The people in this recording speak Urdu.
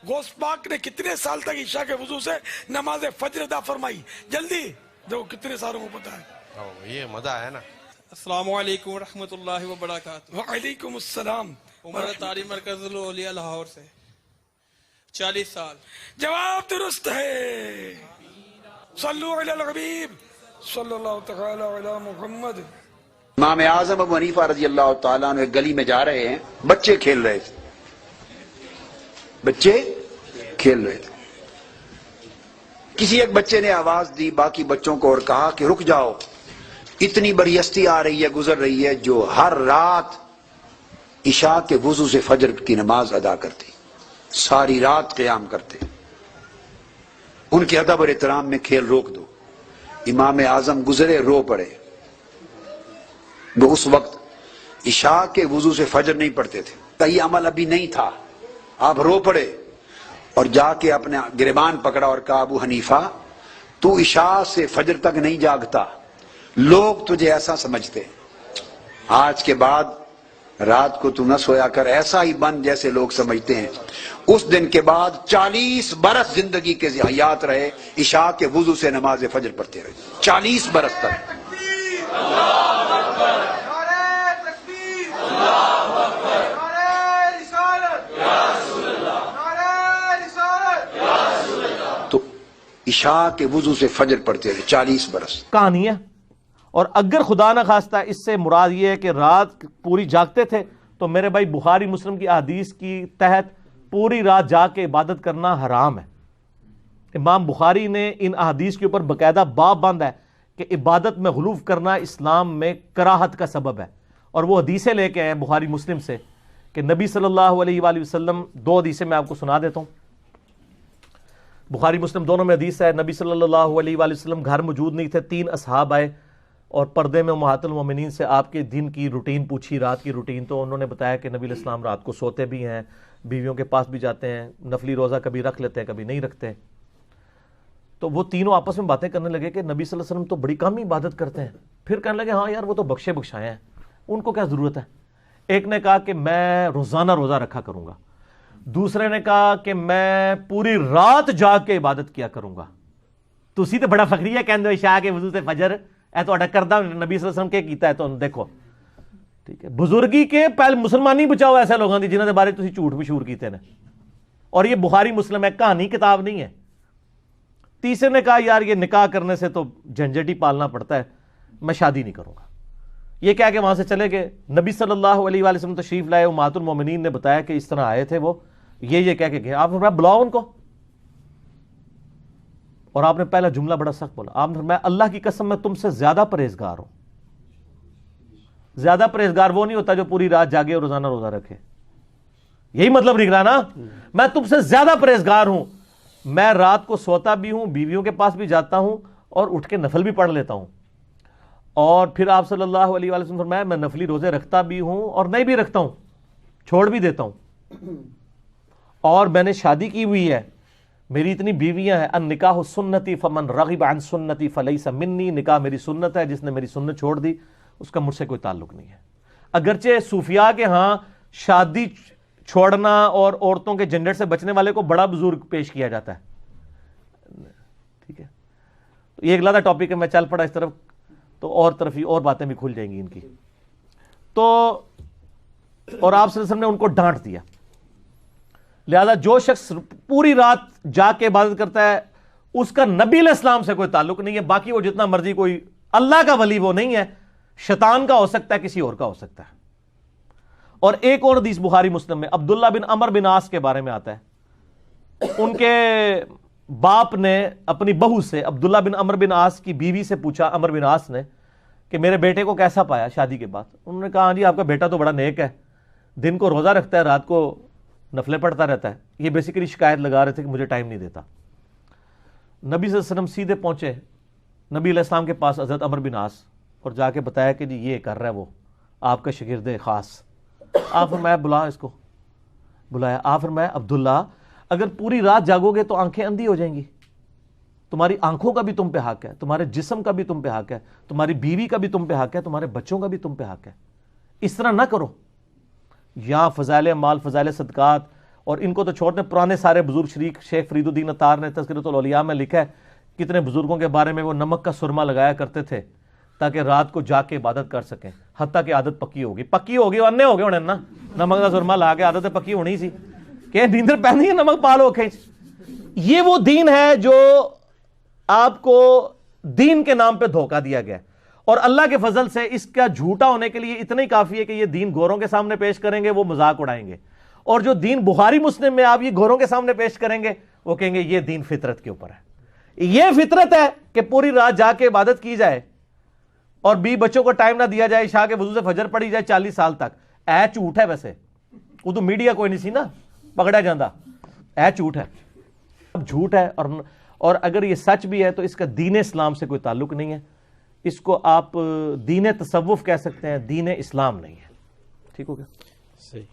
غوث پاک نے کتنے سال تک عشاء کے وضو سے نماز فجر ادا فرمائی؟ جلدی دیکھو کتنے سالوں کو پتا ہے. یہ مزہ ہے نا. السلام علیکم ورحمۃ اللہ وبرکاتہ. وعلیکم السلام. عمر طاری مرکز الاولیاء لاہور سے 40 سال. جواب درست ہے. صلو علی الحبیب صلی اللہ تعالی علی محمد. امام اعظم ابو حنیفہ رضی اللہ تعالیٰ عنہ ایک گلی میں جا رہے ہیں، بچے کھیل رہے تھے، بچے کھیل رہے تھے. کسی ایک بچے نے آواز دی باقی بچوں کو اور کہا کہ رک جاؤ، اتنی بڑی ہستی آ رہی ہے، گزر رہی ہے، جو ہر رات عشاء کے وضو سے فجر کی نماز ادا کرتی، ساری رات قیام کرتے، ان کے ادب اور احترام میں کھیل روک دو. امام اعظم گزرے، رو پڑے. وہ اس وقت عشاء کے وضو سے فجر نہیں پڑھتے تھے، یہ عمل ابھی نہیں تھا. آپ رو پڑے اور جا کے اپنے گریبان پکڑا اور کہا ابو حنیفہ تو عشاء سے فجر تک نہیں جاگتا، لوگ تجھے ایسا سمجھتے، آج کے بعد رات کو تو نہ سویا کر، ایسا ہی بن جیسے لوگ سمجھتے ہیں. اس دن کے بعد 40 برس زندگی کے حیات رہے، عشاء کے وضو سے نماز فجر پڑھتے رہے 40 برس تک. تو عشاء کے وضو سے فجر پڑھتے رہے 40 برس. کہانی ہے. اور اگر خدا نہ خواستہ اس سے مراد یہ ہے کہ رات پوری جاگتے تھے تو میرے بھائی بخاری مسلم کی احادیث کی تحت پوری رات جا کے عبادت کرنا حرام ہے. امام بخاری نے ان احادیث کے اوپر باقاعدہ باب باندھا ہے کہ عبادت میں غلو کرنا اسلام میں کراہت کا سبب ہے. اور وہ حدیثیں لے کے آئے ہیں بخاری مسلم سے کہ نبی صلی اللہ علیہ وآلہ وسلم، 2 حدیثیں میں آپ کو سنا دیتا ہوں. بخاری مسلم دونوں میں حدیث ہے، نبی صلی اللہ علیہ وآلہ وسلم گھر موجود نہیں تھے، 3 اصحاب آئے اور پردے میں امہات المومنین سے آپ کے دن کی روٹین پوچھی، رات کی روٹین. تو انہوں نے بتایا کہ نبی علیہ السلام رات کو سوتے بھی ہیں، بیویوں کے پاس بھی جاتے ہیں، نفلی روزہ کبھی رکھ لیتے ہیں کبھی نہیں رکھتے. تو وہ تینوں آپس میں باتیں کرنے لگے کہ نبی صلی اللہ علیہ وسلم تو بڑی کم عبادت کرتے ہیں. پھر کہنے لگے ہاں یار وہ تو بخشے بخشائے ہیں، ان کو کیا ضرورت ہے. ایک نے کہا کہ میں روزانہ روزہ رکھا کروں گا، دوسرے نے کہا کہ میں پوری رات جاگ کے عبادت کیا کروں گا. تسی تو بڑا فخری ہے کہندے عشاء کے وضو سے فجر اے تو کردہ نبی صلی اللہ علیہ وسلم کے کیتا ہے. تو دیکھو ٹھیک ہے، بزرگی کے پہلے مسلمانی بچاؤ ایسے لوگوں کی جنہوں نے بارے تسی جھوٹ مشہور کیتے ہیں. اور یہ بخاری مسلم ہے، کہانی کتاب نہیں ہے. تیسرے نے کہا یار یہ نکاح کرنے سے تو جھنجٹ ہی پالنا پڑتا ہے، میں شادی نہیں کروں گا. یہ کہہ کے وہاں سے چلے گئے. نبی صلی اللہ علیہ وآلہ وسلم تشریف لائے، امہات المومنین نے بتایا کہ اس طرح آئے تھے وہ، یہ کہہ کے گئے. آپ نے فرمایا بلاؤ ان کو. اور آپ نے پہلا جملہ بڑا سخت بولا. آپ نے فرمایا اللہ کی قسم میں تم سے زیادہ پرہیزگار ہوں. زیادہ پرہیزگار وہ نہیں ہوتا جو پوری رات جاگے اور روزانہ روزہ رکھے. یہی مطلب نکلا نا، میں تم سے زیادہ پرہیزگار ہوں، میں رات کو سوتا بھی ہوں، بیویوں کے پاس بھی جاتا ہوں اور اٹھ کے نفل بھی پڑھ لیتا ہوں. اور پھر آپ صلی اللہ علیہ وآلہ وسلم فرمایا میں نفلی روزے رکھتا بھی ہوں اور نہیں بھی رکھتا ہوں، چھوڑ بھی دیتا ہوں. اور میں نے شادی کی ہوئی ہے، میری اتنی بیویاں ہیں. النکاح سنتی فمن رغب عن سنتی فلیس منی. نکاح میری سنت ہے، جس نے میری سنت چھوڑ دی اس کا مجھ سے کوئی تعلق نہیں ہے. اگرچہ صوفیاء کے ہاں شادی چھوڑنا اور عورتوں کے جھنجٹ سے بچنے والے کو بڑا بزرگ پیش کیا جاتا ہے. ٹھیک ہے، یہ ایک علیحدہ ٹاپک ہے، میں چل پڑا اس طرف تو اور طرف ہی اور باتیں بھی کھل جائیں گی ان کی. تو اور آپ صلی اللہ علیہ وسلم نے ان کو ڈانٹ دیا. لہذا جو شخص پوری رات جاگ کے عبادت کرتا ہے اس کا نبی علیہ السلام سے کوئی تعلق نہیں ہے. باقی وہ جتنا مرضی کوئی اللہ کا ولی وہ نہیں ہے، شیطان کا ہو سکتا ہے، کسی اور کا ہو سکتا ہے. اور ایک اور حدیث بخاری مسلم میں عبداللہ بن عمر بن عاص کے بارے میں آتا ہے. ان کے باپ نے اپنی بہو سے، عبداللہ بن عمر بن عاص کی بیوی سے پوچھا عمر بن عاص نے کہ میرے بیٹے کو کیسا پایا شادی کے بعد. انہوں نے کہا ہاں جی آپ کا بیٹا تو بڑا نیک ہے، دن کو روزہ رکھتا ہے، رات کو نفلیں پڑھتا رہتا ہے. یہ بیسیکلی شکایت لگا رہے تھے کہ مجھے ٹائم نہیں دیتا. نبی صلی اللہ علیہ وسلم سیدھے پہنچے نبی علیہ السلام کے پاس حضرت عمر بن عاص اور جا کے بتایا کہ جی یہ کر رہا ہے وہ آپ کا شاگرد خاص. آپ فرمایا بلا اس کو. بلایا. آپ فرمایا عبداللہ اگر پوری رات جاگو گے تو آنکھیں اندھی ہو جائیں گی. تمہاری آنکھوں کا بھی تم پہ حق ہے، تمہارے جسم کا بھی تم پہ حق ہے، تمہاری بیوی کا بھی تم پہ حق ہے، تمہارے بچوں کا بھی تم پہ حق ہے. اس طرح نہ کرو. یا فضائل مال، فضائل صدقات اور ان کو تو چھوڑنے, پرانے سارے بزرگ شیخ فرید الدین اتار نے تذکرۃ الاولیاء میں لکھا ہے کتنے بزرگوں کے بارے میں وہ نمک کا سرما لگایا کرتے تھے تاکہ رات کو جا کے عبادت کر سکیں, حتیٰ کہ عادت پکی ہوگی انے ہو گئے ہونے نا, نمک کا سرما لا کے عادت پکی ہونی سی کہ نیندر پہنی ہے نمک پالو کھینچ. یہ وہ دین ہے جو آپ کو دین کے نام پہ دھوکہ دیا گیا, اور اللہ کے فضل سے اس کا جھوٹا ہونے کے لیے اتنا ہی کافی ہے کہ یہ دین گوروں کے سامنے پیش کریں گے, وہ مذاق اڑائیں گے, اور جو دین بخاری مسلم میں آپ یہ گوروں کے سامنے پیش کریں گے وہ کہیں گے یہ دین فطرت کے اوپر ہے. یہ فطرت ہے کہ پوری رات جا کے عبادت کی جائے اور بچوں کو ٹائم نہ دیا جائے, عشاء کے وضو سے فجر پڑھی جائے 40 سال تک. اے جھوٹ ہے, ویسے وہ تو میڈیا کوئی نہیں سی نا پکڑا جاندہ, اے جھوٹ ہے, اب جھوٹ ہے. اور اگر یہ سچ بھی ہے تو اس کا دین اسلام سے کوئی تعلق نہیں ہے, اس کو آپ دین تصوف کہہ سکتے ہیں, دین اسلام نہیں ہے. ٹھیک ہو گیا؟ صحیح.